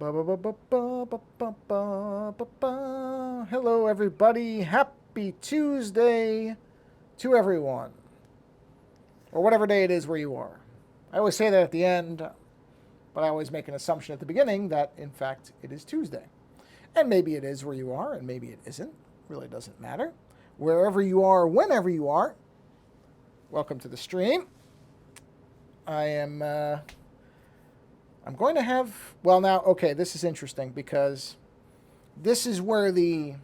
Hello, everybody. Happy Tuesday to everyone, or whatever day it is where you are. I always say that at the end, but I always make an assumption at the beginning that, in fact, it is Tuesday. And maybe it is where you are, and maybe it isn't. Really doesn't matter. Wherever you are, whenever you are, welcome to the stream. I'm going to have, well, now, okay, this is interesting because this is where the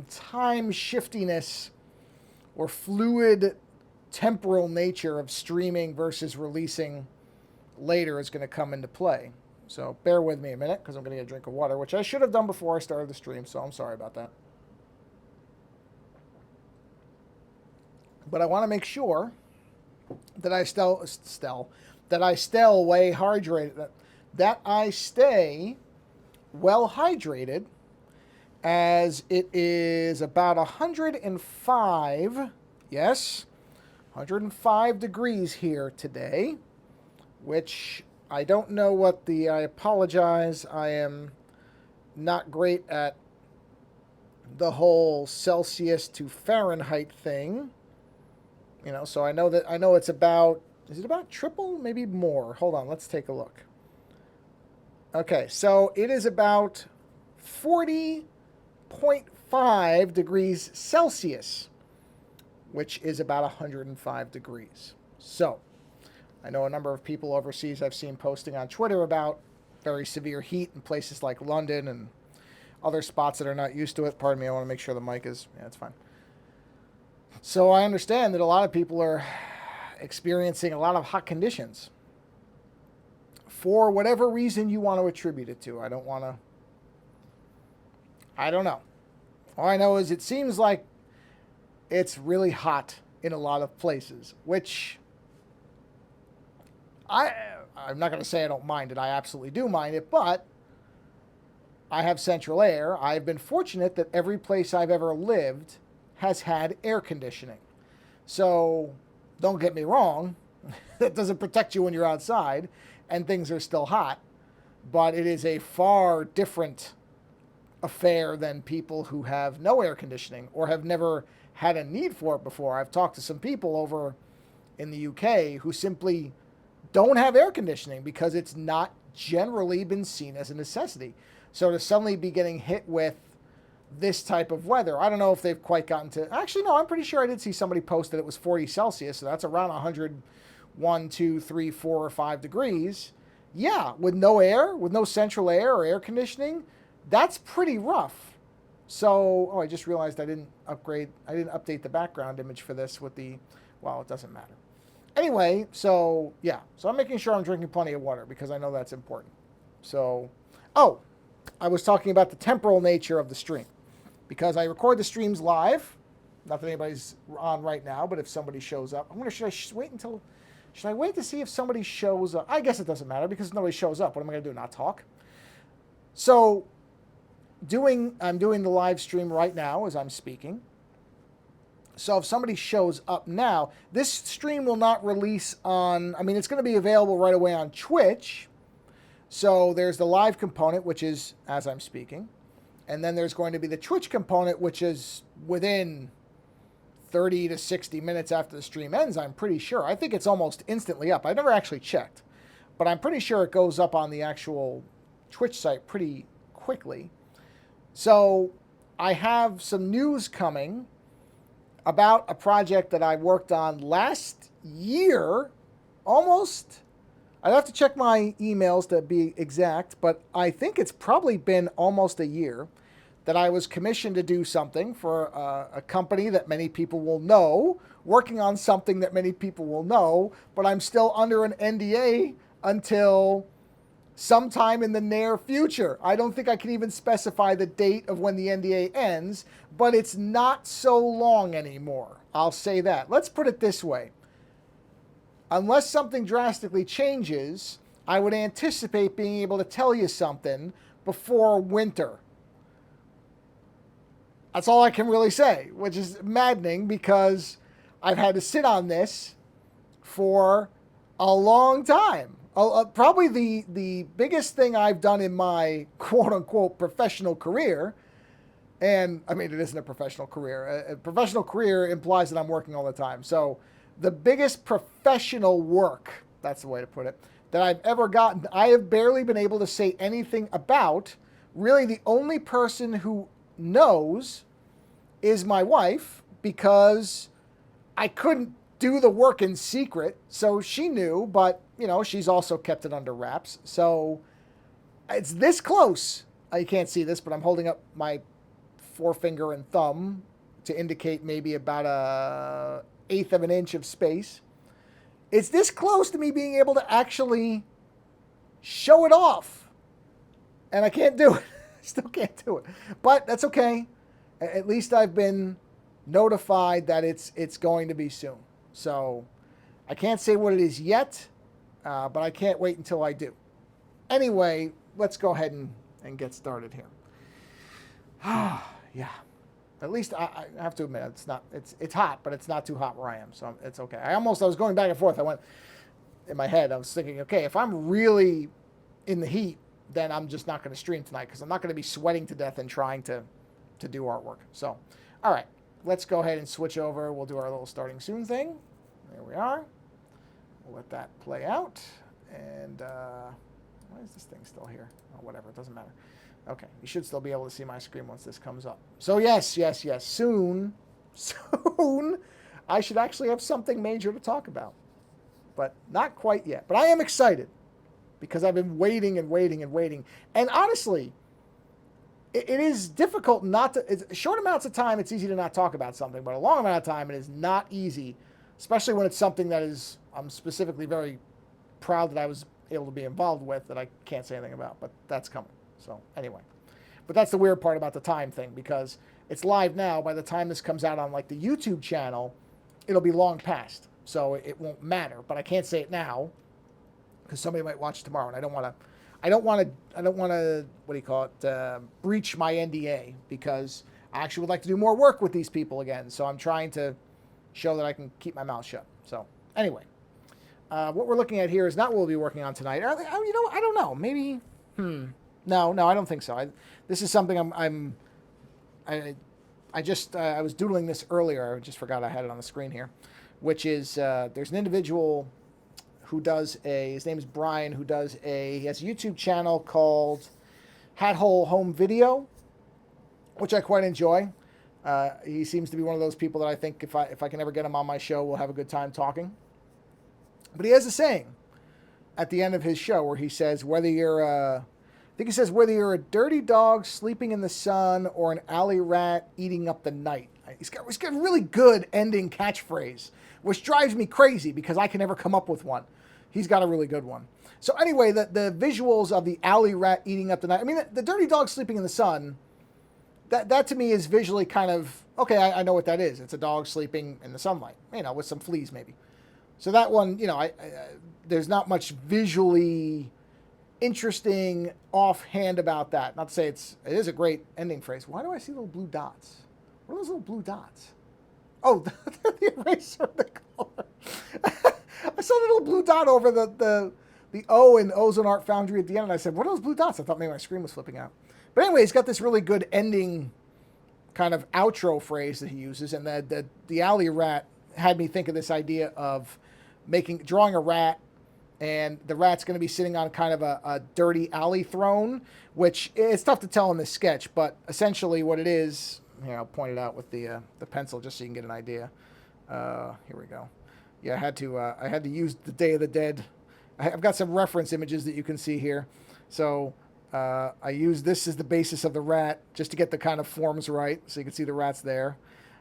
time shiftiness or fluid temporal nature of streaming versus releasing later is going to come into play. So bear with me a minute because I'm going to get a drink of water, which I should have done before I started the stream, so I'm sorry about that. But I want to make sure that I stay well hydrated, as it is about 105, yes, 105 degrees here today, which I don't know what I apologize, I am not great at the whole Celsius to Fahrenheit thing, so I know it's about, is it about triple, maybe more? Hold on, let's take a look. Okay, so it is about 40.5 degrees Celsius, which is about 105 degrees. So, I know a number of people overseas I've seen posting on Twitter about very severe heat in places like London and other spots that are not used to it. Pardon me, I want to make sure the mic is, yeah, it's fine. So I understand that a lot of people are experiencing a lot of hot conditions for whatever reason you want to attribute it to. I don't know. All I know is it seems like it's really hot in a lot of places, which I'm not going to say I don't mind it. I absolutely do mind it, but I have central air. I've been fortunate that every place I've ever lived has had air conditioning. So don't get me wrong, that doesn't protect you when you're outside and things are still hot, but it is a far different affair than people who have no air conditioning or have never had a need for it before. I've talked to some people over in the UK who simply don't have air conditioning because it's not generally been seen as a necessity. So to suddenly be getting hit with this type of weather, I don't know if they've quite gotten to, actually, no, I'm pretty sure I did see somebody post that it was 40 Celsius, so that's around 101, 2, 3, 4, or 5 degrees. Yeah, with no air, with no central air or air conditioning, that's pretty rough. So, I just realized I didn't update the background image for this with the, well, it doesn't matter. Anyway, so, yeah, so I'm making sure I'm drinking plenty of water because I know that's important. So, I was talking about the temporal nature of the stream because I record the streams live. Not that anybody's on right now, but if somebody shows up, I wonder, should I wait to see if somebody shows up? I guess it doesn't matter because if nobody shows up. What am I going to do, not talk? So, I'm doing the live stream right now as I'm speaking. So if somebody shows up now, this stream will not release on, it's going to be available right away on Twitch. So there's the live component, which is as I'm speaking. And then there's going to be the Twitch component, which is within 30 to 60 minutes after the stream ends, I'm pretty sure. I think it's almost instantly up. I've never actually checked, but I'm pretty sure it goes up on the actual Twitch site pretty quickly. So I have some news coming about a project that I worked on last year, almost. I'd have to check my emails to be exact, but I think it's probably been almost a year that I was commissioned to do something for a company that many people will know, working on something that many people will know, but I'm still under an NDA until sometime in the near future. I don't think I can even specify the date of when the NDA ends, but it's not so long anymore. I'll say that. Let's put it this way. Unless something drastically changes, I would anticipate being able to tell you something before winter. That's all I can really say, which is maddening because I've had to sit on this for a long time. Probably the biggest thing I've done in my quote unquote professional career, and I mean, it isn't a professional career. A professional career implies that I'm working all the time. So the biggest professional work, that's the way to put it, that I've ever gotten, I have barely been able to say anything about. Really, the only person who knows is my wife, because I couldn't do the work in secret. So she knew, but, she's also kept it under wraps. So it's this close. You can't see this, but I'm holding up my forefinger and thumb to indicate maybe about a eighth of an inch of space. It's this close to me being able to actually show it off. And I can't do it. I still can't do it. But that's okay. At least I've been notified that it's going to be soon. So I can't say what it is yet, but I can't wait until I do. Anyway, let's go ahead and get started here. Yeah. At least I have to admit, it's hot, but it's not too hot where I am, so it's okay. I was going back and forth. I went, in my head, I was thinking, okay, if I'm really in the heat, then I'm just not going to stream tonight, because I'm not going to be sweating to death and trying to do artwork. So, all right, let's go ahead and switch over. We'll do our little starting soon thing. There we are. We'll let that play out. And why is this thing still here? Oh, whatever, it doesn't matter. Okay, you should still be able to see my screen once this comes up. So yes, soon, I should actually have something major to talk about. But not quite yet. But I am excited, because I've been waiting and waiting and waiting. And honestly, it is difficult not to, short amounts of time, it's easy to not talk about something, but a long amount of time, it is not easy, especially when it's something that I'm specifically very proud that I was able to be involved with, that I can't say anything about, but that's coming. So anyway, but that's the weird part about the time thing, because it's live now. By the time this comes out on like the YouTube channel, it'll be long past, so it won't matter. But I can't say it now, because somebody might watch it tomorrow, and I don't want to, what do you call it, breach my NDA, because I actually would like to do more work with these people again. So I'm trying to show that I can keep my mouth shut. So anyway, what we're looking at here is not what we'll be working on tonight. I don't know. Maybe, No, I don't think so. This is something I was doodling this earlier. I just forgot I had it on the screen here, which is, there's an individual who does his name is Brian, he has a YouTube channel called Hat Hole Home Video, which I quite enjoy. He seems to be one of those people that I think if I can ever get him on my show, we'll have a good time talking. But he has a saying at the end of his show where he says, whether you're a dirty dog sleeping in the sun or an alley rat eating up the night. He's got a really good ending catchphrase, which drives me crazy because I can never come up with one. He's got a really good one. So anyway, the visuals of the alley rat eating up the night. I mean, the dirty dog sleeping in the sun, that to me is visually kind of, okay, I know what that is. It's a dog sleeping in the sunlight, with some fleas maybe. So that one, there's not much visually interesting offhand about that. Not to say it is a great ending phrase. Why do I see little blue dots? What are those little blue dots? Oh, they're the eraser of the color. I saw the little blue dot over the O in Ozone Art Foundry at the end, and I said, what are those blue dots? I thought maybe my screen was flipping out. But anyway, he's got this really good ending kind of outro phrase that he uses, and the alley rat had me think of this idea of drawing a rat, and the rat's going to be sitting on kind of a dirty alley throne, which it's tough to tell in this sketch, but essentially what it is, here, I'll point it out with the pencil just so you can get an idea. Here we go. Yeah, I had to use the Day of the Dead. I've got some reference images that you can see here. So I use this as the basis of the rat just to get the kind of forms right, so you can see the rats there.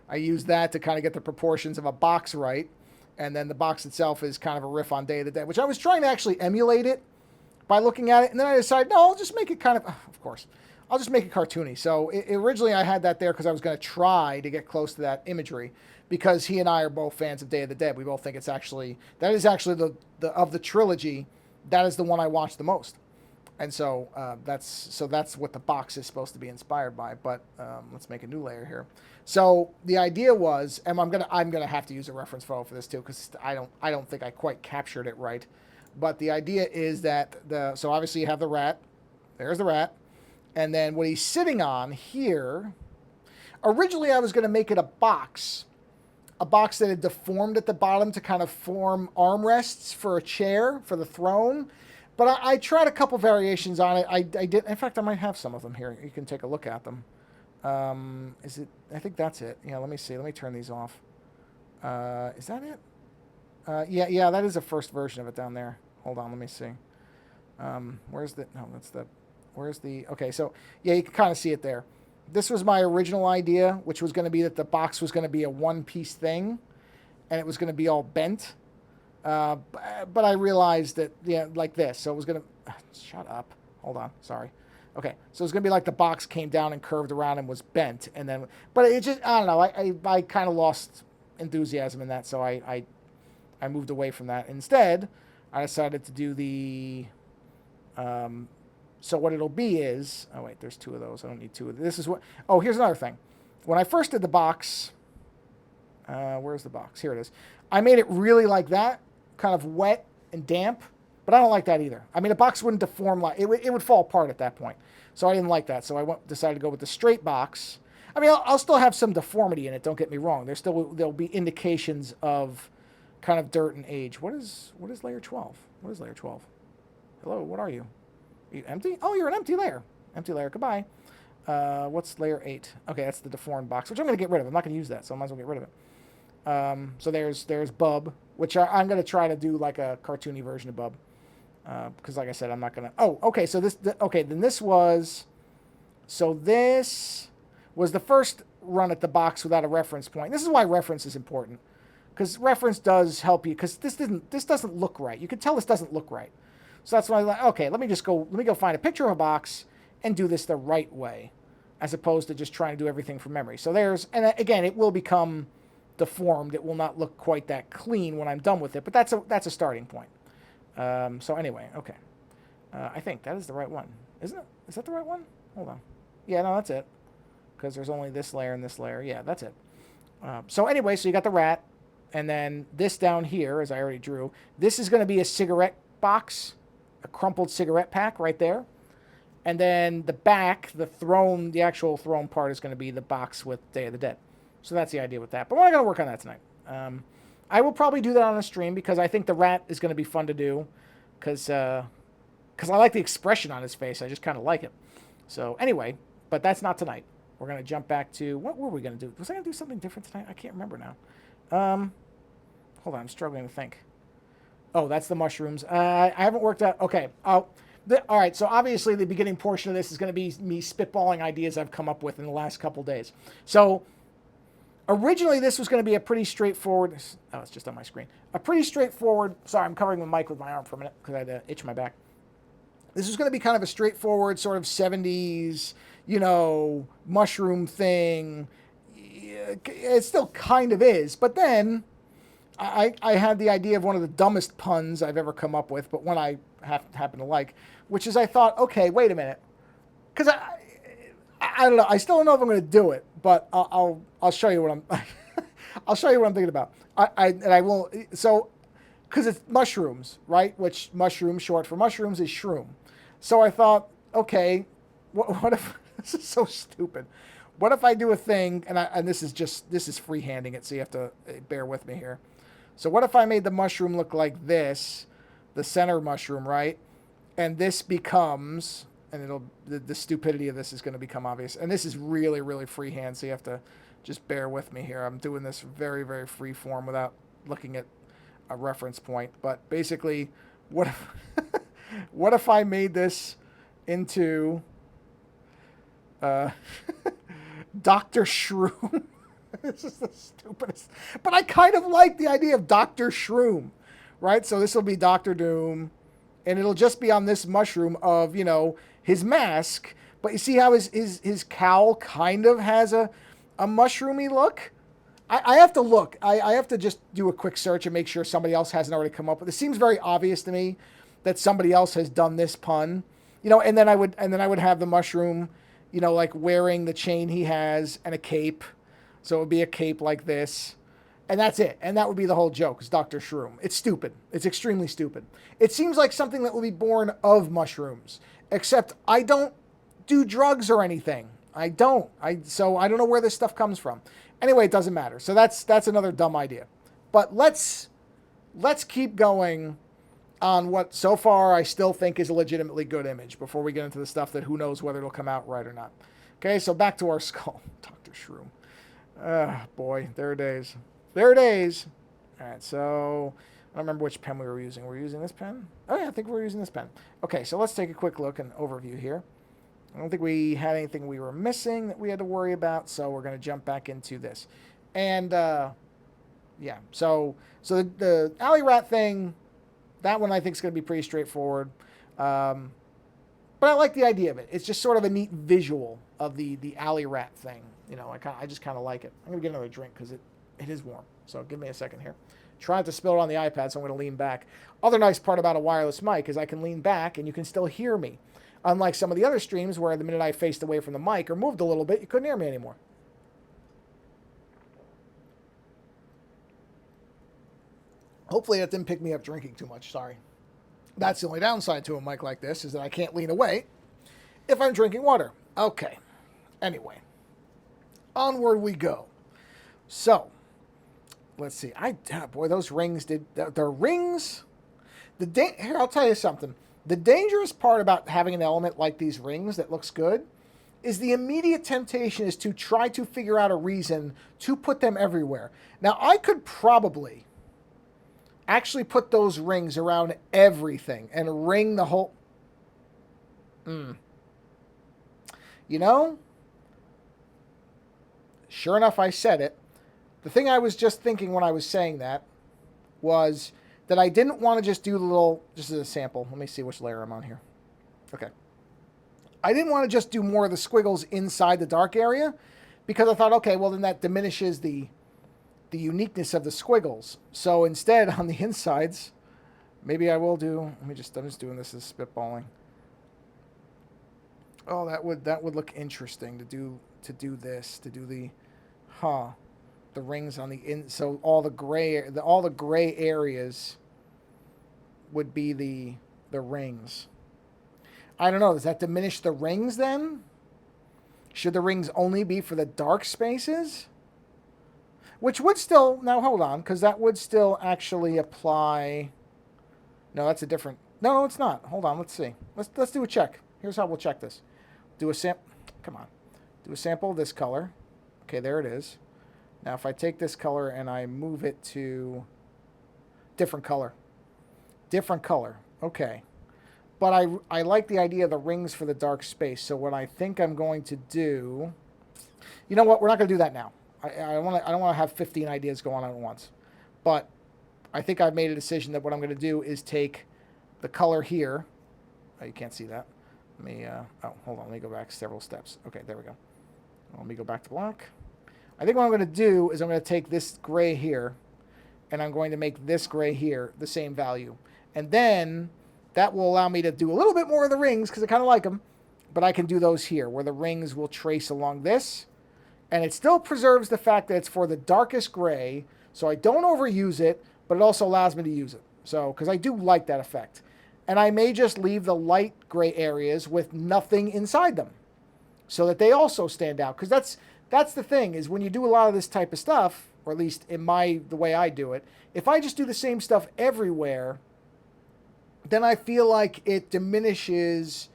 I use that to kind of get the proportions of a box right. And then the box itself is kind of a riff on Day of the Dead, which I was trying to actually emulate it by looking at it. And then I decided, no, I'll just make it I'll just make it cartoony. So originally I had that there because I was going to try to get close to that imagery, because he and I are both fans of Day of the Dead. We both think that is actually the of the trilogy, that is the one I watched the most. And so that's what the box is supposed to be inspired by. But let's make a new layer here. So the idea was, and I'm gonna have to use a reference photo for this too, because I don't think I quite captured it right. But the idea is that so obviously you have the rat. There's the rat. And then what he's sitting on here, originally I was going to make it a box that had deformed at the bottom to kind of form armrests for a chair, for the throne. But I tried a couple variations on it. I did. In fact, I might have some of them here. You can take a look at them. Is it? I think that's it. Yeah, let me see. Let me turn these off. Is that it? Yeah, that is a first version of it down there. Hold on, let me see. Where's the? No, that's the. Where's the? Okay, so yeah, you can kind of see it there. This was my original idea, which was going to be that the box was going to be a one-piece thing, and it was going to be all bent. But I realized that, yeah, like this. So it was going to... Shut up. Hold on. Sorry. Okay. So it was going to be like the box came down and curved around and was bent. And then... But it just... I don't know. I kind of lost enthusiasm in that, so I moved away from that. Instead, I decided to do the... So what it'll be is... Oh, wait. There's two of those. I don't need two of... This is what... Oh, here's another thing. When I first did the box... where's the box? Here it is. I made it really like that, kind of wet and damp, but I don't like that either. I mean, a box wouldn't deform like it would fall apart at that point, so I didn't like that. So I decided to go with the straight box. I mean, I'll still have some deformity in it. Don't get me wrong. There'll be indications of kind of dirt and age. What is layer 12? What is layer 12? Hello, what are you? Are you empty? Oh, you're an empty layer. Empty layer. Goodbye. What's layer 8? Okay, that's the deformed box, which I'm going to get rid of. I'm not going to use that, so I might as well get rid of it. So there's Bub, which I'm going to try to do like a cartoony version of Bub. Because like I said, I'm not going to... Oh, okay, so then this was... So this was the first run at the box without a reference point. This is why reference is important. Because reference does help you, because this doesn't look right. You can tell this doesn't look right. So that's why I'm like, okay, let me go find a picture of a box and do this the right way, as opposed to just trying to do everything from memory. So and again, it will become deformed. It will not look quite that clean when I'm done with it, but that's a starting point. So anyway, okay. I think that is the right one, isn't it? Is that the right one? Hold on. Yeah, no, that's it. Because there's only this layer and this layer. Yeah, that's it. So anyway, so you got the rat, and then this down here, as I already drew, this is going to be a cigarette box, a crumpled cigarette pack right there. And then the back, the actual throne part is going to be the box with Day of the Dead. So that's the idea with that. But we're not going to work on that tonight. I will probably do that on a stream because I think the rat is going to be fun to do. Because I like the expression on his face. I just kind of like it. So anyway, but that's not tonight. We're going to jump back to... What were we going to do? Was I going to do something different tonight? I can't remember now. Hold on. I'm struggling to think. Oh, that's the mushrooms. I haven't worked out... Okay. All right, so obviously the beginning portion of this is going to be me spitballing ideas I've come up with in the last couple days. So originally this was going to be a pretty straightforward... Oh, it's just on my screen. A pretty straightforward... Sorry, I'm covering the mic with my arm for a minute because I had to itch my back. This was going to be kind of a straightforward sort of 70s, mushroom thing. It still kind of is, but then I had the idea of one of the dumbest puns I've ever come up with, but one I happen to like, which is I thought, okay, wait a minute, because I don't know, I still don't know if I'm going to do it, but I'll show you what I'm I'll show you what I'm thinking about. I will. So because it's mushrooms, right? Which mushroom, short for mushrooms, is shroom. So I thought, okay, what if this is so stupid? What if I do a thing, and this is freehanding it, so you have to bear with me here. So what if I made the mushroom look like this, the center mushroom, right? And this becomes, and the stupidity of this is going to become obvious. And this is really, really freehand, so you have to just bear with me here. I'm doing this very, very free form without looking at a reference point. But basically, what if I made this into Dr. Shroom? This is the stupidest. But I kind of like the idea of Dr. Shroom, right? So this will be Dr. Doom, and it'll just be on this mushroom of, his mask. But you see how his cowl kind of has a mushroomy look? I have to look. I have to just do a quick search and make sure somebody else hasn't already come up with it. It seems very obvious to me that somebody else has done this pun. And then I would have the mushroom, like wearing the chain he has and a cape. So it would be a cape like this. And that's it. And that would be the whole joke, is Dr. Shroom. It's stupid. It's extremely stupid. It seems like something that will be born of mushrooms, except I don't do drugs or anything. I don't. So I don't know where this stuff comes from. Anyway, it doesn't matter. So that's another dumb idea. But let's keep going on what so far I still think is a legitimately good image before we get into the stuff that who knows whether it'll come out right or not. Okay, so back to our skull. Dr. Shroom. Boy, there it is. There it is. All right, so I don't remember which pen we were using. Were we using this pen? Oh, yeah, I think we were using this pen. Okay, so let's take a quick look and overview here. I don't think we had anything we were missing that we had to worry about, so we're going to jump back into this. And, yeah, so the alley rat thing, that one I think is going to be pretty straightforward. But I like the idea of it. It's just sort of a neat visual of the alley rat thing. You know, I just kind of like it. I'm going to get another drink because it is warm. So give me a second here. Trying to spill it on the iPad, so I'm going to lean back. Other nice part about a wireless mic is I can lean back and you can still hear me. Unlike some of the other streams where the minute I faced away from the mic or moved a little bit, you couldn't hear me anymore. Hopefully that didn't pick me up drinking too much. Sorry. That's the only downside to a mic like this, is that I can't lean away if I'm drinking water. Okay. Anyway. Onward we go. So, let's see. Boy, those rings did... The rings... Here, I'll tell you something. The dangerous part about having an element like these rings that looks good is the immediate temptation is to try to figure out a reason to put them everywhere. Now, I could probably actually put those rings around everything and ring the whole... You know? Sure enough, I said it. The thing I was just thinking when I was saying that was that I didn't want to just do the little, just as a sample. Let me see which layer I'm on here. Okay. I didn't want to just do more of the squiggles inside the dark area because I thought, okay, well then that diminishes the uniqueness of the squiggles. So instead, on the insides, maybe I will do, I'm just doing this as spitballing. Oh, that would look interesting to do this, to do the, the rings on the so all the gray areas would be the rings. I don't know. Does that diminish the rings then? Should the rings only be for the dark spaces? Which would still, now hold on, because that would still actually apply. No, that's a different. No, it's not. Hold on. Let's see. Let's do a check. Here's how we'll check this. Do a sample. Come on. Do a sample of this color. Okay, there it is. Now, if I take this color and I move it to different color. Different color. Okay. But I like the idea of the rings for the dark space. So what I think I'm going to do... You know what? We're not going to do that now. I don't want to have 15 ideas going on at once. But I think I've made a decision that what I'm going to do is take the color here. Oh, you can't see that. Let me... hold on. Let me go back several steps. Okay, there we go. Let me go back to black. I think what I'm going to do is I'm going to take this gray here, and I'm going to make this gray here the same value. And then that will allow me to do a little bit more of the rings, because I kind of like them, but I can do those here, where the rings will trace along this, and it still preserves the fact that it's for the darkest gray, so I don't overuse it, but it also allows me to use it. So, because I do like that effect. And I may just leave the light gray areas with nothing inside them, so that they also stand out, because that's the thing, is when you do a lot of this type of stuff, or at least in the way I do it, if I just do the same stuff everywhere, then I feel like it diminishes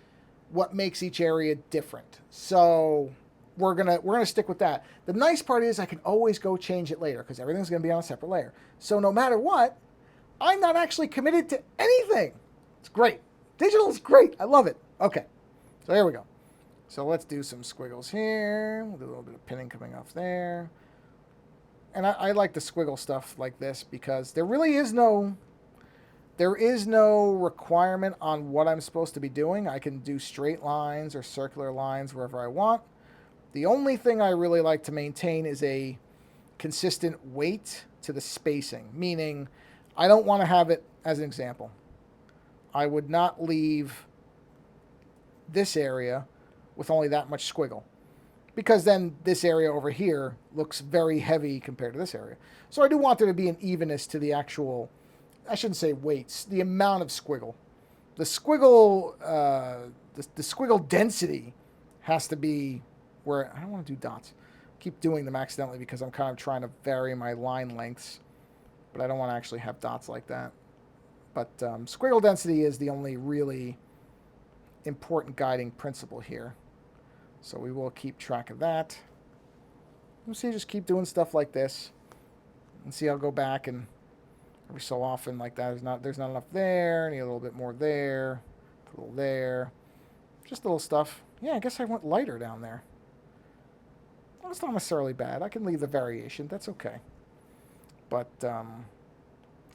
what makes each area different. So we're gonna stick with that. The nice part is I can always go change it later, because everything's gonna be on a separate layer. So no matter what, I'm not actually committed to anything. It's great. Digital is great. I love it. Okay, so here we go. So let's do some squiggles here. We'll do a little bit of pinning coming off there. And I like the squiggle stuff like this because there really is no requirement on what I'm supposed to be doing. I can do straight lines or circular lines wherever I want. The only thing I really like to maintain is a consistent weight to the spacing, meaning I don't want to have it, as an example, I would not leave this area with only that much squiggle, because then this area over here looks very heavy compared to this area. So I do want there to be an evenness to the actual, I shouldn't say weights, the amount of squiggle. The squiggle, the squiggle density has to be where, I don't want to do dots. I keep doing them accidentally because I'm kind of trying to vary my line lengths, but I don't want to actually have dots like that. But squiggle density is the only really important guiding principle here. So we will keep track of that. You'll see, just keep doing stuff like this. And see, I'll go back and every so often like that, there's not enough there, need a little bit more there, put a little there. Just little stuff. Yeah, I guess I went lighter down there. Well, it's not necessarily bad. I can leave the variation. That's okay. But,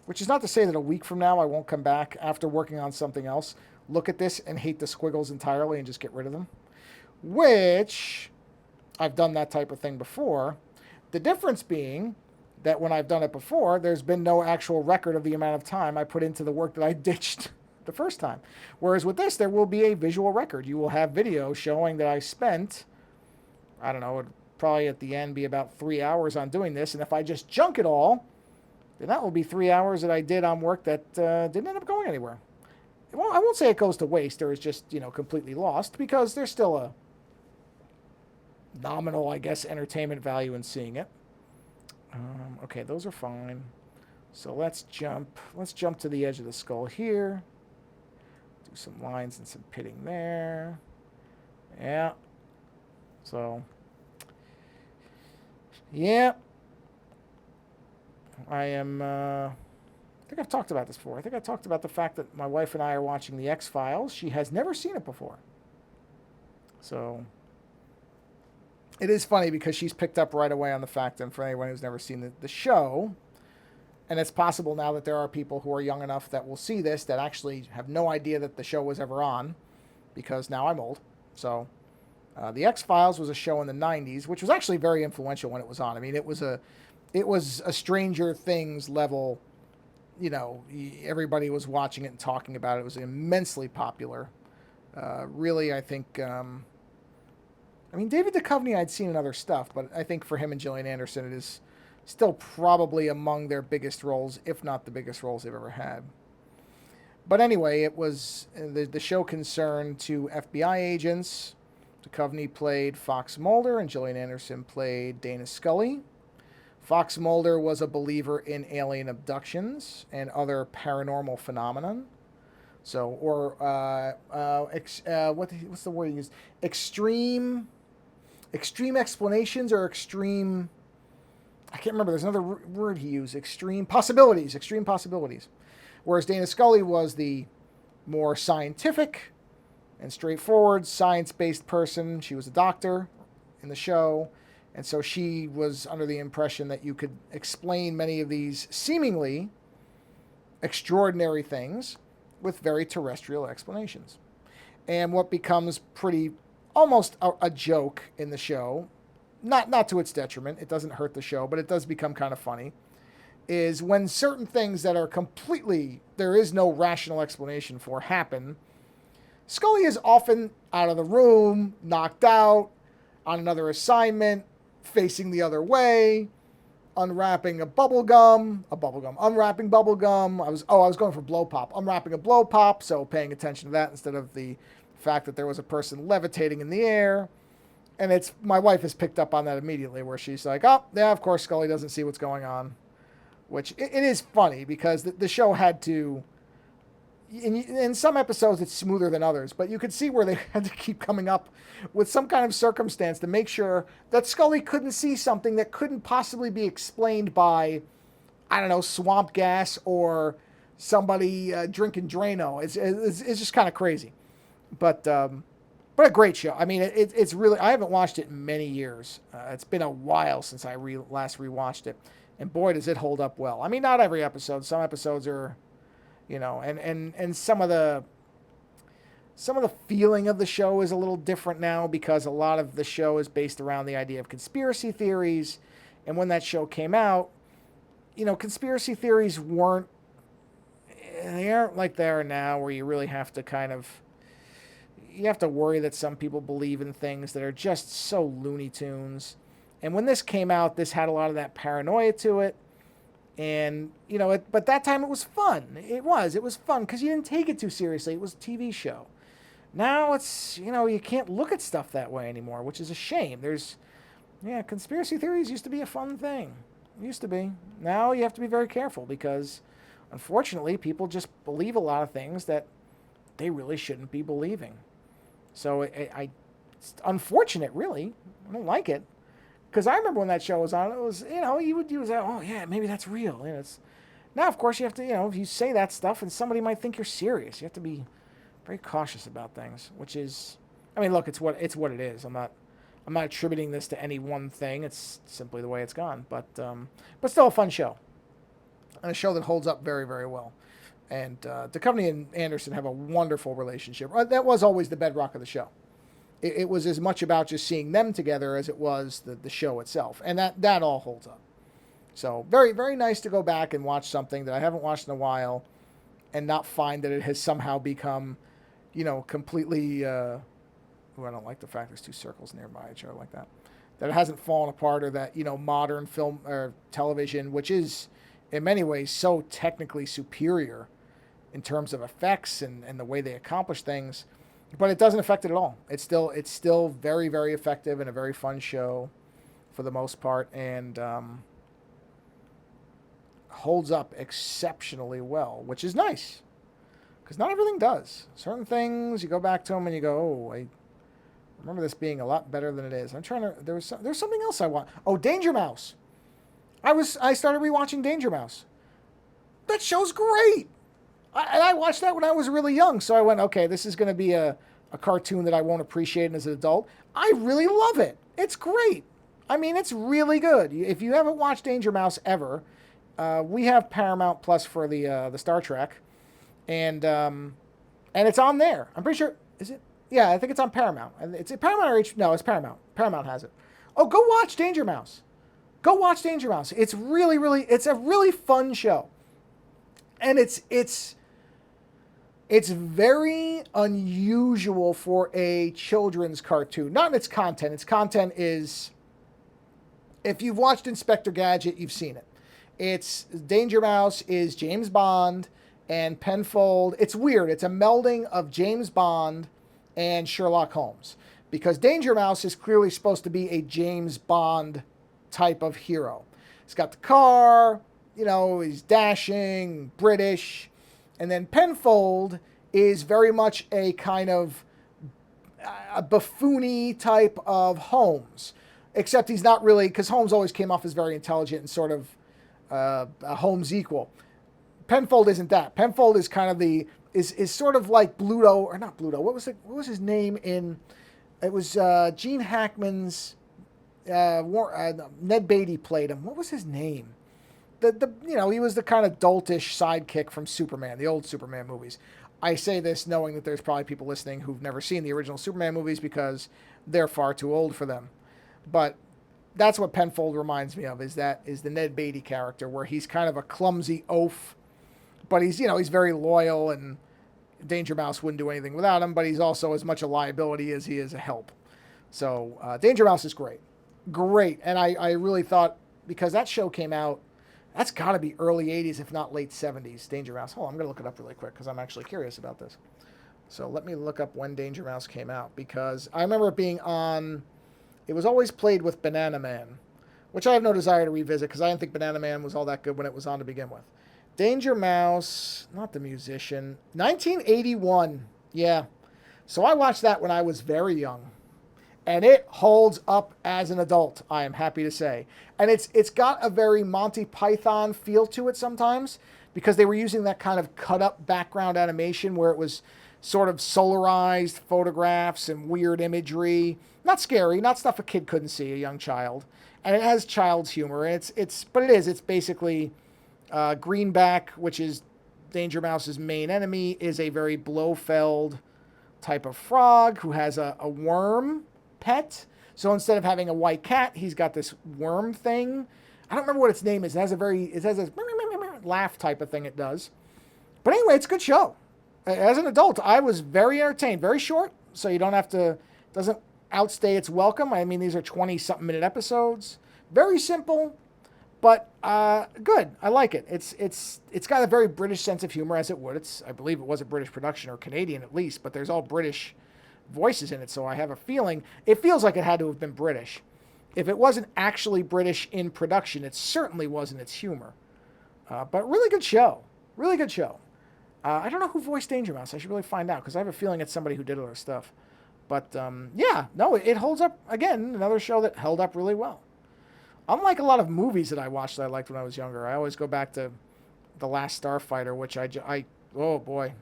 which is not to say that a week from now I won't come back after working on something else, look at this and hate the squiggles entirely and just get rid of them. Which, I've done that type of thing before. The difference being that when I've done it before, there's been no actual record of the amount of time I put into the work that I ditched the first time. Whereas with this, there will be a visual record. You will have video showing that I spent, I don't know, it'd probably at the end be about 3 hours on doing this. And if I just junk it all, then that will be 3 hours that I did on work that didn't end up going anywhere. Well, I won't say it goes to waste or is just, completely lost, because there's still a nominal, I guess, entertainment value in seeing it. Okay, those are fine. So let's jump to the edge of the skull here. Do some lines and some pitting there. Yeah. So, yeah. I think I've talked about this before. I think I talked about the fact that my wife and I are watching The X-Files. She has never seen it before. So it is funny because she's picked up right away on the fact, and for anyone who's never seen the show, and it's possible now that there are people who are young enough that will see this that actually have no idea that the show was ever on, because now I'm old. So The X-Files was a show in the 90s, which was actually very influential when it was on. I mean, it was a Stranger Things level, everybody was watching it and talking about it. It was immensely popular. Really, I think, David Duchovny I'd seen in other stuff, but I think for him and Gillian Anderson, it is still probably among their biggest roles, if not the biggest roles they've ever had. But anyway, it was, the show concerned two FBI agents. Duchovny played Fox Mulder and Gillian Anderson played Dana Scully. Fox Mulder was a believer in alien abductions and other paranormal phenomenon. So, or what's the word he used? Extreme explanations or extreme. I can't remember. There's another word he used. Extreme possibilities. Whereas Dana Scully was the more scientific and straightforward, science-based person. She was a doctor in the show. And so she was under the impression that you could explain many of these seemingly extraordinary things with very terrestrial explanations. And what becomes almost a joke in the show, not to its detriment, it doesn't hurt the show, but it does become kind of funny, is when certain things that are completely, there is no rational explanation for, happen, Scully is often out of the room, knocked out, on another assignment, facing the other way, unwrapping unwrapping bubble gum. I was going for blow pop. Unwrapping a blow pop, so paying attention to that instead of the fact that there was a person levitating in the air. And my wife has picked up on that immediately, where she's like, oh, yeah, of course Scully doesn't see what's going on. Which, it is funny, because the show had to, in some episodes it's smoother than others, but you could see where they had to keep coming up with some kind of circumstance to make sure that Scully couldn't see something that couldn't possibly be explained by, I don't know, swamp gas or somebody drinking Drano. It's just kind of crazy. But a great show. I mean, it's really, I haven't watched it in many years. It's been a while since I last rewatched it. And boy, does it hold up well. I mean, not every episode. Some episodes are, and some of the feeling of the show is a little different now, because a lot of the show is based around the idea of conspiracy theories. And when that show came out, conspiracy theories they aren't like they are now, where you really have to kind of, you have to worry that some people believe in things that are just so Looney Tunes. And when this came out, this had a lot of that paranoia to it. And, but that time it was fun. It was fun because you didn't take it too seriously. It was a TV show. Now it's, you can't look at stuff that way anymore, which is a shame. Conspiracy theories used to be a fun thing. It used to be. Now you have to be very careful because, unfortunately, people just believe a lot of things that they really shouldn't be believing. So it's unfortunate, really. I don't like it. Because I remember when that show was on, it was, you would say, oh, yeah, maybe that's real. Now, of course, you have to, if you say that stuff and somebody might think you're serious, you have to be very cautious about things, which is, look, it's what it is. I'm not attributing this to any one thing. It's simply the way it's gone. But still a fun show. And a show that holds up very, very well. And Duchovny and Anderson have a wonderful relationship. That was always the bedrock of the show. It was as much about just seeing them together as it was the show itself. And that all holds up. So very, very nice to go back and watch something that I haven't watched in a while and not find that it has somehow become, completely... I don't like the fact there's two circles nearby. I like that. That it hasn't fallen apart, or that, modern film or television, which is in many ways so technically superior in terms of effects and the way they accomplish things. But it doesn't affect it at all. It's still very, very effective and a very fun show for the most part, and holds up exceptionally well, which is nice. Because not everything does. Certain things, you go back to them and you go, oh, I remember this being a lot better than it is. There's something else I want. Oh, Danger Mouse. I started rewatching Danger Mouse. That show's great. I watched that when I was really young, so I went, okay, this is going to be a cartoon that I won't appreciate as an adult. I really love it. It's great. It's really good. If you haven't watched Danger Mouse ever, we have Paramount Plus for the Star Trek, and it's on there. I'm pretty sure. Is it? Yeah, I think it's on Paramount. It's Paramount or No, it's Paramount. Paramount has it. Oh, go watch Danger Mouse. Go watch Danger Mouse. It's really, really, it's a really fun show, and it's very unusual for a children's cartoon. Not in its content. Its content is, if you've watched Inspector Gadget, you've seen it. It's Danger Mouse is James Bond and Penfold. It's weird. It's a melding of James Bond and Sherlock Holmes, because Danger Mouse is clearly supposed to be a James Bond type of hero. He's got the car, he's dashing, British. And then Penfold is very much a kind of a buffoony type of Holmes. Except he's not really, because Holmes always came off as very intelligent and sort of a Holmes equal. Penfold isn't that. Penfold is kind of is sort of like Bluto, or not Bluto. What was his name in? It was Gene Hackman's. Ned Beatty played him. What was his name? He was the kind of doltish sidekick from Superman, the old Superman movies. I say this knowing that there's probably people listening who've never seen the original Superman movies because they're far too old for them. But that's what Penfold reminds me of, is the Ned Beatty character, where he's kind of a clumsy oaf, but he's very loyal, and Danger Mouse wouldn't do anything without him, but he's also as much a liability as he is a help. So Danger Mouse is great. Great. And I really thought, because that show came out, that's got to be early 80s, if not late 70s, Danger Mouse. Hold on, I'm going to look it up really quick because I'm actually curious about this. So let me look up when Danger Mouse came out, because I remember it being on, it was always played with Banana Man, which I have no desire to revisit because I didn't think Banana Man was all that good when it was on to begin with. Danger Mouse, not the musician, 1981. Yeah. So I watched that when I was very young. And it holds up as an adult, I am happy to say. And it's got a very Monty Python feel to it sometimes, because they were using that kind of cut-up background animation where it was sort of solarized photographs and weird imagery. Not scary, not stuff a kid couldn't see, a young child. And it has child's humor. And it's basically Greenback, which is Danger Mouse's main enemy, is a very Blofeld type of frog who has a worm pet. So instead of having a white cat, he's got this worm thing. I don't remember what its name is. It has a laugh type of thing it does. But anyway, it's a good show. As an adult, I was very entertained. Very short, so you don't have to, doesn't outstay its welcome. I mean, these are 20-something minute episodes. Very simple, but good. I like it. It's got a very British sense of humor, as it would. I believe it was a British production, or Canadian at least, but there's all British voices in it, so I have a feeling it feels like it had to have been British. If it wasn't actually British in production, it certainly was in its humor. But really good show. Really good show. I don't know who voiced Danger Mouse. I should really find out, because I have a feeling it's somebody who did other stuff. But yeah, no, it holds up. Again, another show that held up really well. Unlike a lot of movies that I watched that I liked when I was younger, I always go back to The Last Starfighter, which oh boy,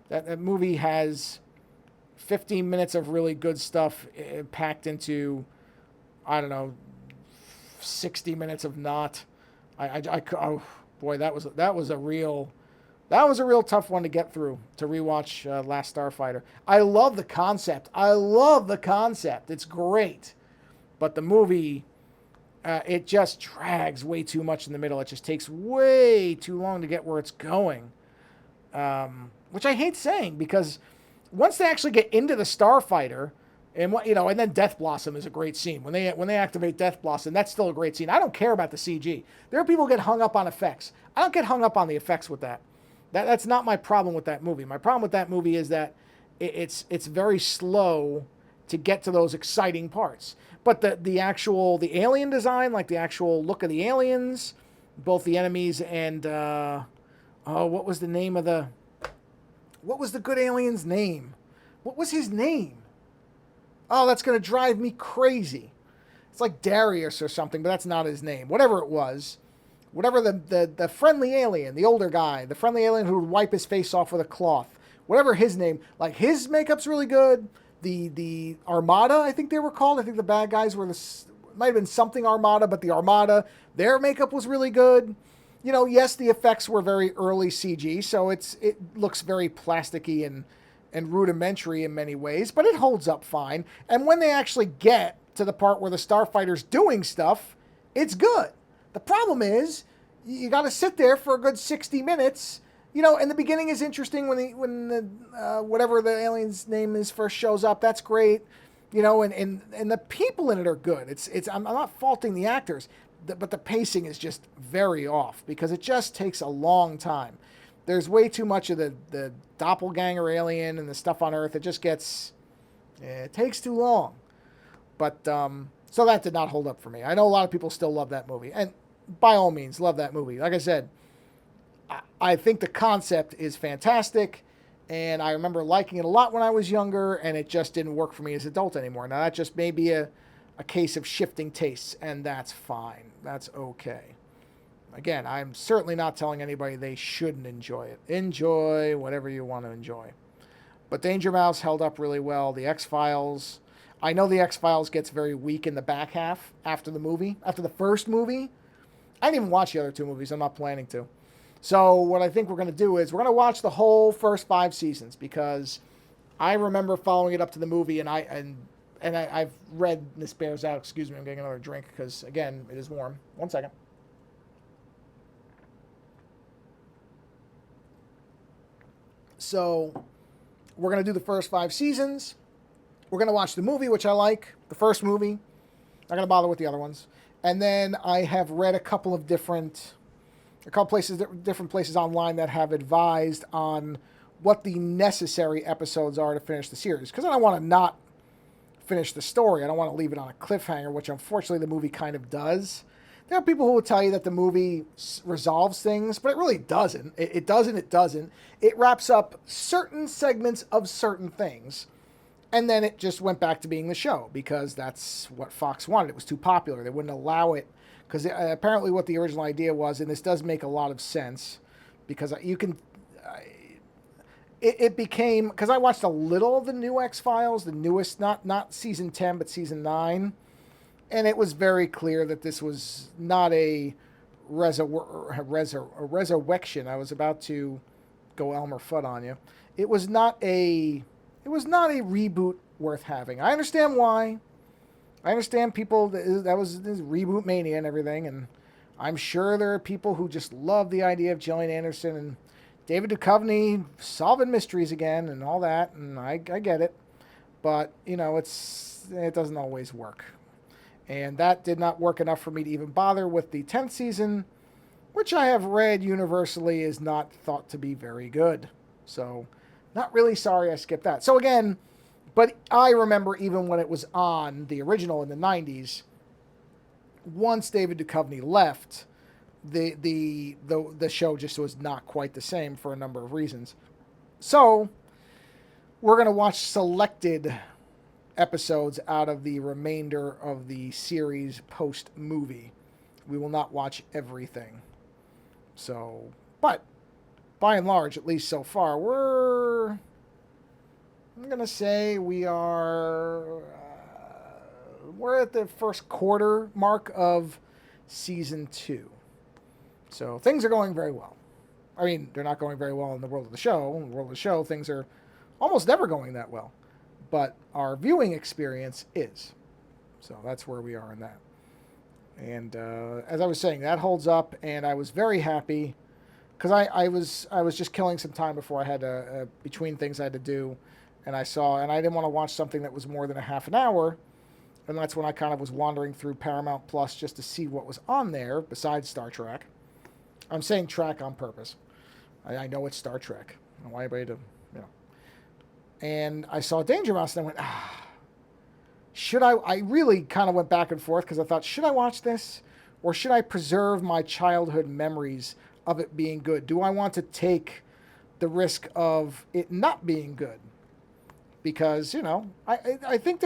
that movie has 15 minutes of really good stuff packed into, I don't know, 60 minutes of not. Oh boy, that was a real tough one to get through, to rewatch Last Starfighter. I love the concept. It's great, but the movie, it just drags way too much in the middle. It just takes way too long to get where it's going, which I hate saying, because once they actually get into the Starfighter, and and then Death Blossom is a great scene. When they activate Death Blossom, that's still a great scene. I don't care about the CG. There are people who get hung up on effects. I don't get hung up on the effects with that. That's not my problem with that movie. My problem with that movie is that it's very slow to get to those exciting parts. But the alien design, like the actual look of the aliens, both the enemies and what was the good alien's name? What was his name? Oh, that's going to drive me crazy. It's like Darius or something, but that's not his name. Whatever it was. Whatever the friendly alien, the older guy, the friendly alien who would wipe his face off with a cloth. Whatever his name. Like, his makeup's really good. The Armada, I think they were called. I think the bad guys were might have been something Armada, but the Armada, their makeup was really good. Yes, the effects were very early CG, so it looks very plasticky and rudimentary in many ways, but it holds up fine. And when they actually get to the part where the Starfighter's doing stuff, it's good. The problem is, you got to sit there for a good 60 minutes. And the beginning is interesting when the whatever the alien's name is first shows up. That's great. And the people in it are good. I'm not faulting the actors, but the pacing is just very off, because it just takes a long time. There's way too much of the doppelganger alien and the stuff on Earth. It just it takes too long. But so that did not hold up for me. I know a lot of people still love that movie, and by all means, love that movie. Like I said, I think the concept is fantastic, and I remember liking it a lot when I was younger, and it just didn't work for me as an adult anymore. Now, that just may be a case of shifting tastes, and that's fine. That's okay. Again, I'm certainly not telling anybody they shouldn't enjoy it. Enjoy whatever you want to enjoy. But Danger Mouse held up really well. The X-Files, I know the X-Files gets very weak in the back half after the first movie. I didn't even watch the other two movies. I'm not planning to. So what I think we're going to do is we're going to watch the whole first 5 seasons, because I remember following it up to the movie, and I've read This Bears Out. Excuse me, I'm getting another drink because, again, it is warm. 1 second. So we're going to do the first 5 seasons. We're going to watch the movie, which I like, the first movie. Not going to bother with the other ones. And then I have read a couple different places online that have advised on what the necessary episodes are to finish the series. Because I don't want to not finish the story. I don't want to leave it on a cliffhanger, which unfortunately the movie kind of does. There are people who will tell you that the movie resolves things, but it really doesn't. It doesn't. It wraps up certain segments of certain things, and then it just went back to being the show, because that's what Fox wanted. It was too popular. They wouldn't allow it, because apparently what the original idea was, and this does make a lot of sense, because you can... It became... Because I watched a little of the new X-Files, the newest, not season 10, but season 9, and it was very clear that this was not a resurrection. I was about to go Elmer Fudd on you. It was not a reboot worth having. I understand why. I understand people, that was this reboot mania and everything, and I'm sure there are people who just love the idea of Gillian Anderson and David Duchovny solving mysteries again and all that, and I get it. but it doesn't always work. And that did not work enough for me to even bother with the 10th season, which I have read universally is not thought to be very good. So, not really sorry I skipped that. So again, but I remember even when it was on the original in the 90s, once David Duchovny left, the show just was not quite the same for a number of reasons. So, we're going to watch selected episodes out of the remainder of the series post movie. We will not watch everything. So, but by and large, at least so far, I'm going to say we're at the first quarter mark of season 2. So things are going very well. I mean, they're not going very well in the world of the show. In the world of the show, things are almost never going that well. But our viewing experience is. So that's where we are in that. And as I was saying, that holds up, and I was very happy because I was just killing some time before I had between things I had to do, and I didn't want to watch something that was more than a half an hour, and that's when I kind of was wandering through Paramount Plus just to see what was on there besides Star Trek. I'm saying track on purpose. I know it's Star Trek. I don't want anybody to, And I saw Danger Mouse, and I went, should I really kind of went back and forth because I thought, should I watch this? Or should I preserve my childhood memories of it being good? Do I want to take the risk of it not being good? Because, I think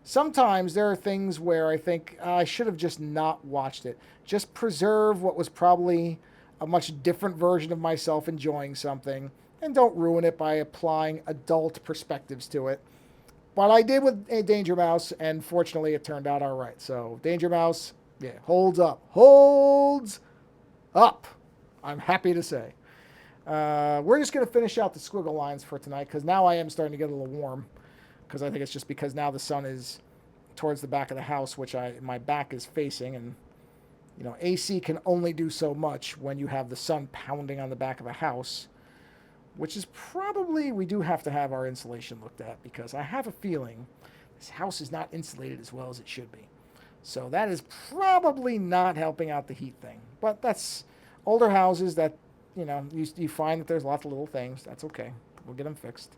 sometimes there are things where I think I should have just not watched it. Just preserve what was probably a much different version of myself enjoying something, and don't ruin it by applying adult perspectives to it. But I did with Danger Mouse, and fortunately it turned out all right. So Danger Mouse, holds up. Holds up, I'm happy to say. We're just going to finish out the squiggle lines for tonight, because now I am starting to get a little warm. Because I think it's just because now the sun is towards the back of the house, which my back is facing, and AC can only do so much when you have the sun pounding on the back of a house, which is probably, we do have to have our insulation looked at, because I have a feeling this house is not insulated as well as it should be. So that is probably not helping out the heat thing. But that's older houses that, you find that there's lots of little things. That's okay. We'll get them fixed.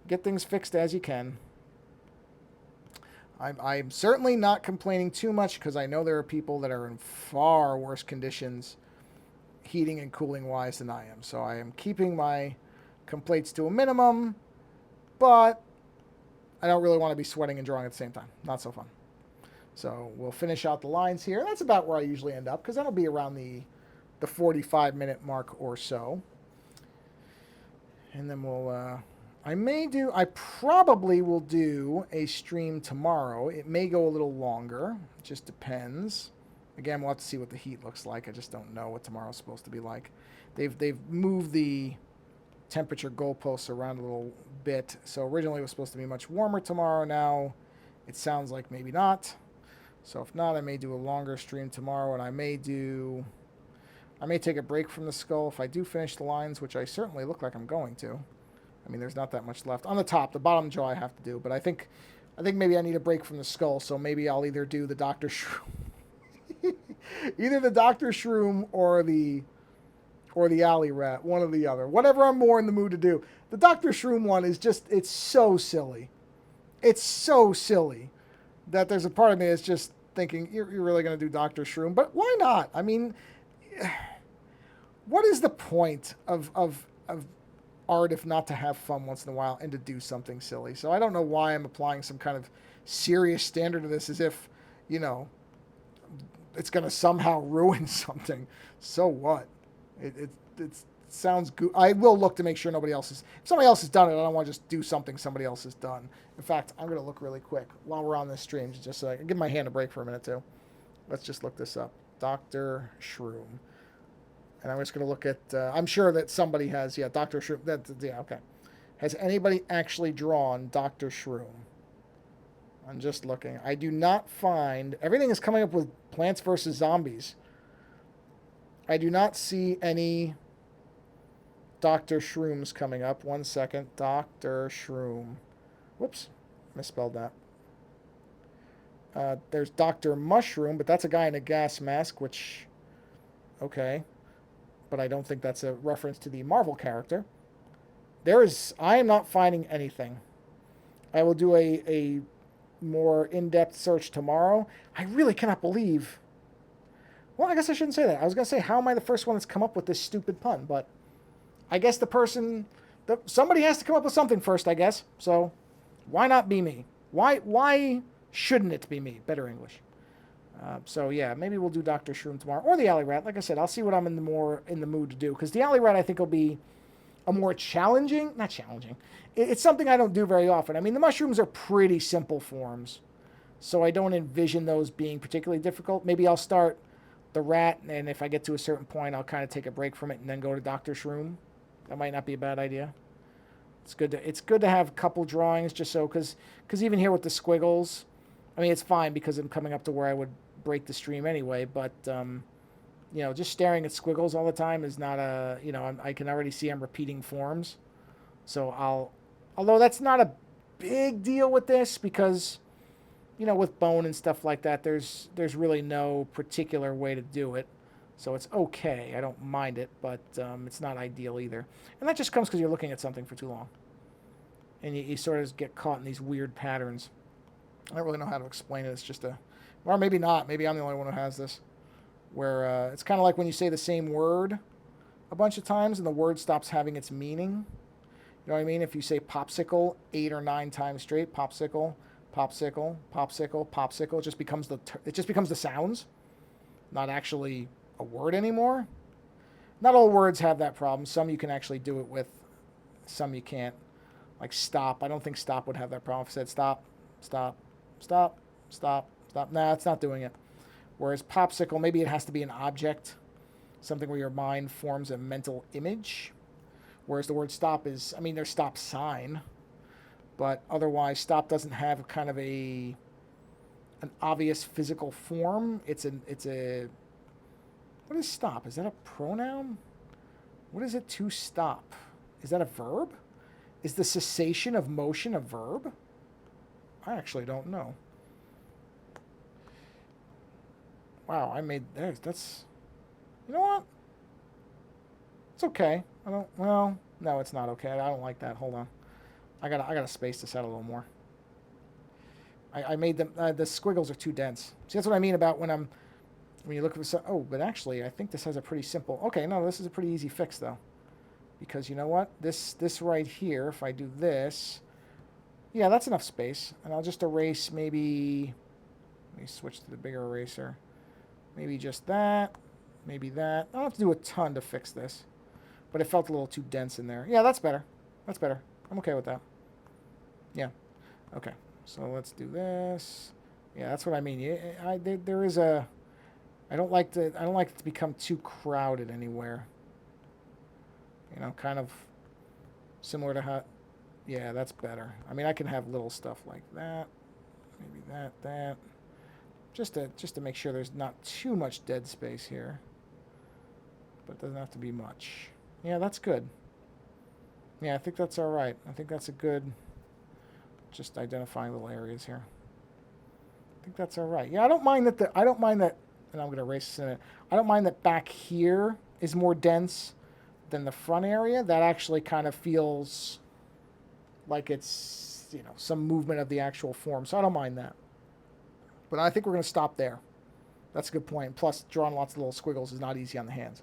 Get things fixed as you can. I'm certainly not complaining too much, because I know there are people that are in far worse conditions heating and cooling wise than I am. So I am keeping my complaints to a minimum, but I don't really want to be sweating and drawing at the same time. Not so fun. So we'll finish out the lines here. That's about where I usually end up, because that'll be around the 45-minute mark or so. And then I probably will do a stream tomorrow. It may go a little longer. It just depends. Again, we'll have to see what the heat looks like. I just don't know what tomorrow's supposed to be like. They've moved the temperature goalposts around a little bit. So originally it was supposed to be much warmer tomorrow. Now it sounds like maybe not. So if not, I may do a longer stream tomorrow, and I may take a break from the skull if I do finish the lines, which I certainly look like I'm going to. I mean, there's not that much left. On the top, the bottom jaw I have to do, but I think maybe I need a break from the skull, so maybe I'll either do the Dr. Shroom. Either the Dr. Shroom or the Alley Rat, one or the other. Whatever I'm more in the mood to do. The Dr. Shroom one is just, it's so silly. It's so silly that there's a part of me that's just thinking, you're really going to do Dr. Shroom? But why not? I mean, what is the point of art if not to have fun once in a while and to do something silly? So I don't know why I'm applying some kind of serious standard to this as if, it's going to somehow ruin something. So what? It sounds good. I will look to make sure if somebody else has done it, I don't want to just do something somebody else has done. In fact, I'm going to look really quick while we're on this stream, just so I can give my hand a break for a minute too. Let's just look this up. Dr. Shroom. And I'm just going to look at, I'm sure that somebody has, Dr. Shroom. Okay. Has anybody actually drawn Dr. Shroom? I'm just looking. I do not find, everything is coming up with Plants vs. Zombies. I do not see any Dr. Shrooms coming up. 1 second. Dr. Shroom. Whoops. Misspelled that. There's Dr. Mushroom, but that's a guy in a gas mask, which... Okay. But I don't think that's a reference to the Marvel character. I am not finding anything. I will do a more in-depth search tomorrow. I really cannot believe... Well, I guess I shouldn't say that. I was going to say, how am I the first one that's come up with this stupid pun? But I guess somebody has to come up with something first, I guess. So why not be me? Why shouldn't it be me? Better English. So yeah, maybe we'll do Dr. Shroom tomorrow. Or the Alley Rat. Like I said, I'll see what I'm in the mood to do. Because the Alley Rat, I think, will be a more challenging... Not challenging. It's something I don't do very often. I mean, the mushrooms are pretty simple forms. So I don't envision those being particularly difficult. Maybe I'll start the rat, and if I get to a certain point, I'll kind of take a break from it and then go to Dr. Shroom. That might not be a bad idea. It's good to have a couple drawings just so, because even here with the squiggles, I mean, it's fine because I'm coming up to where I would break the stream anyway, but, just staring at squiggles all the time is not I can already see I'm repeating forms. So although that's not a big deal with this because... with bone and stuff like that, there's really no particular way to do it. So it's okay. I don't mind it, but it's not ideal either. And that just comes because you're looking at something for too long. And you sort of get caught in these weird patterns. I don't really know how to explain it. It's just or maybe not. Maybe I'm the only one who has this. Where it's kind of like when you say the same word a bunch of times and the word stops having its meaning. You know what I mean? If you say popsicle 8 or 9 times straight, popsicle... Popsicle, popsicle, popsicle. It just becomes the sounds, not actually a word anymore. Not all words have that problem. Some you can actually do it with, some you can't. Like stop. I don't think stop would have that problem. If I said stop, stop, stop, stop, stop. Nah, it's not doing it. Whereas popsicle, maybe it has to be an object, something where your mind forms a mental image. Whereas the word stop is, there's stop sign. But otherwise, stop doesn't have kind of an obvious physical form. It's a what is stop? Is that a pronoun? What is it to stop? Is that a verb? Is the cessation of motion a verb? I actually don't know. Wow, that's... You know what? It's okay. No, it's not okay. I don't like that. Hold on. I gotta space this out a little more. I made them... the squiggles are too dense. See, that's what I mean about when you look for... Oh, but actually, I think this has a pretty simple... Okay, no, this is a pretty easy fix, though. Because you know what? This right here, if I do this... Yeah, that's enough space. And I'll just erase maybe... Let me switch to the bigger eraser. Maybe just that. Maybe that. I don't have to do a ton to fix this. But it felt a little too dense in there. Yeah, that's better. That's better. I'm okay with that. Yeah. Okay. So let's do this. Yeah, that's what I mean. There is a... I don't like it to become too crowded anywhere. Kind of similar to how... Yeah, that's better. I can have little stuff like that. Maybe that. Just to make sure there's not too much dead space here. But it doesn't have to be much. Yeah, that's good. Yeah, I think that's all right. I think that's a good... Just identifying little areas here. I think that's all right. Yeah, I don't mind that... And I'm going to erase this in a minute. I don't mind that back here is more dense than the front area. That actually kind of feels like it's, some movement of the actual form. So I don't mind that. But I think we're going to stop there. That's a good point. Plus, drawing lots of little squiggles is not easy on the hands.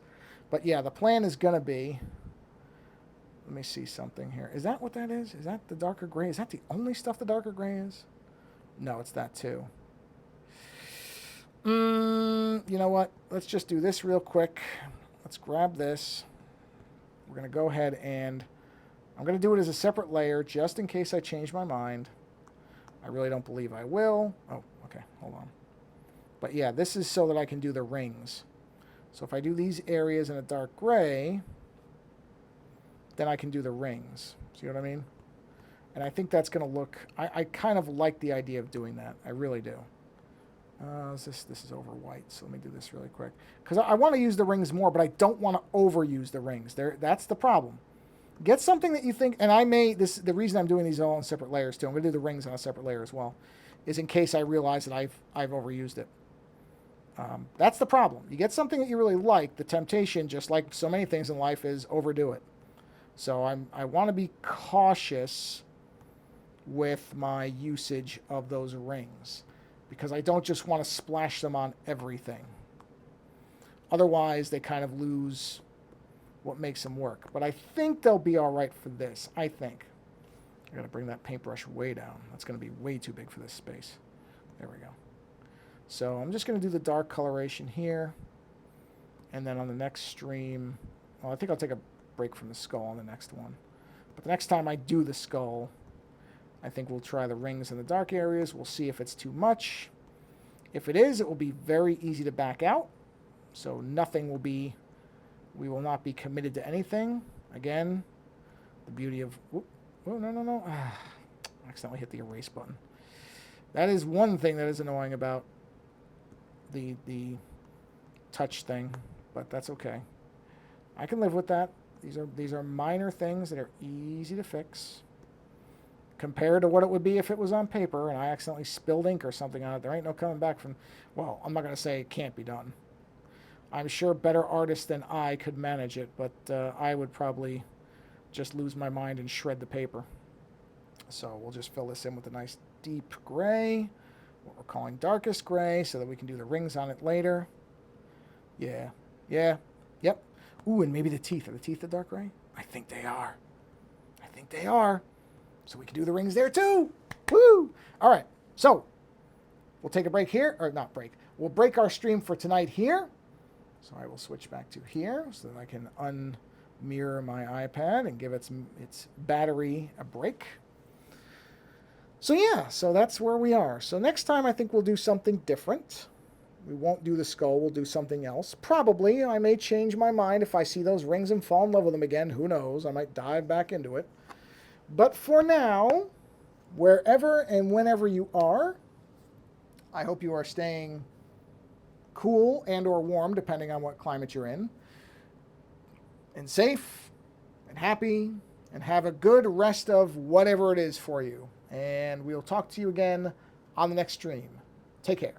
But yeah, the plan is going to be... Let me see something here. Is that what that is? Is that the darker gray? Is that the only stuff the darker gray is? No, it's that too. You know what? Let's just do this real quick. Let's grab this. We're going to go ahead and... I'm going to do it as a separate layer just in case I change my mind. I really don't believe I will. Oh, okay. Hold on. But yeah, this is so that I can do the rings. So if I do these areas in a dark gray... then I can do the rings. See what I mean? And I think that's going to look... I kind of like the idea of doing that. I really do. This is over white, so let me do this really quick. Because I want to use the rings more, but I don't want to overuse the rings. That's the problem. Get something that you think, and the reason I'm doing these all in separate layers too, I'm going to do the rings on a separate layer as well, is in case I realize that I've overused it. That's the problem. You get something that you really like, the temptation, just like so many things in life, is overdo it. So I want to be cautious with my usage of those rings, because I don't just want to splash them on everything. Otherwise, they kind of lose what makes them work. But I think they'll be all right for this. I think. I got to bring that paintbrush way down. That's going to be way too big for this space. There we go. So I'm just going to do the dark coloration here. And then on the next stream, well, I think I'll take a break from the skull on the next one. But the next time I do the skull, I think we'll try the rings in the dark areas. We'll see if it's too much. If it is, it will be very easy to back out. So we will not be committed to anything. Again, the beauty of, oh, no. I accidentally hit the erase button. That is one thing that is annoying about the touch thing, but that's okay. I can live with that. These are minor things that are easy to fix. Compared to what it would be if it was on paper and I accidentally spilled ink or something on it, there ain't no coming back from, well, I'm not going to say it can't be done. I'm sure better artists than I could manage it, but I would probably just lose my mind and shred the paper. So we'll just fill this in with a nice deep gray, what we're calling darkest gray, so that we can do the rings on it later. Yeah, yep. Ooh, and maybe the teeth. Are the teeth the dark gray? I think they are. So we can do the rings there too. Woo! All right, so we'll take a break here, or not break. We'll break our stream for tonight here. So I will switch back to here so that I can unmirror my iPad and give its battery a break. So yeah, so that's where we are. So next time I think we'll do something different. We won't do the skull, we'll do something else. Probably I may change my mind if I see those rings and fall in love with them again. Who knows? I might dive back into it. But for now, wherever and whenever you are, I hope you are staying cool and or warm, depending on what climate you're in, and safe and happy, and have a good rest of whatever it is for you. And we'll talk to you again on the next stream. Take care.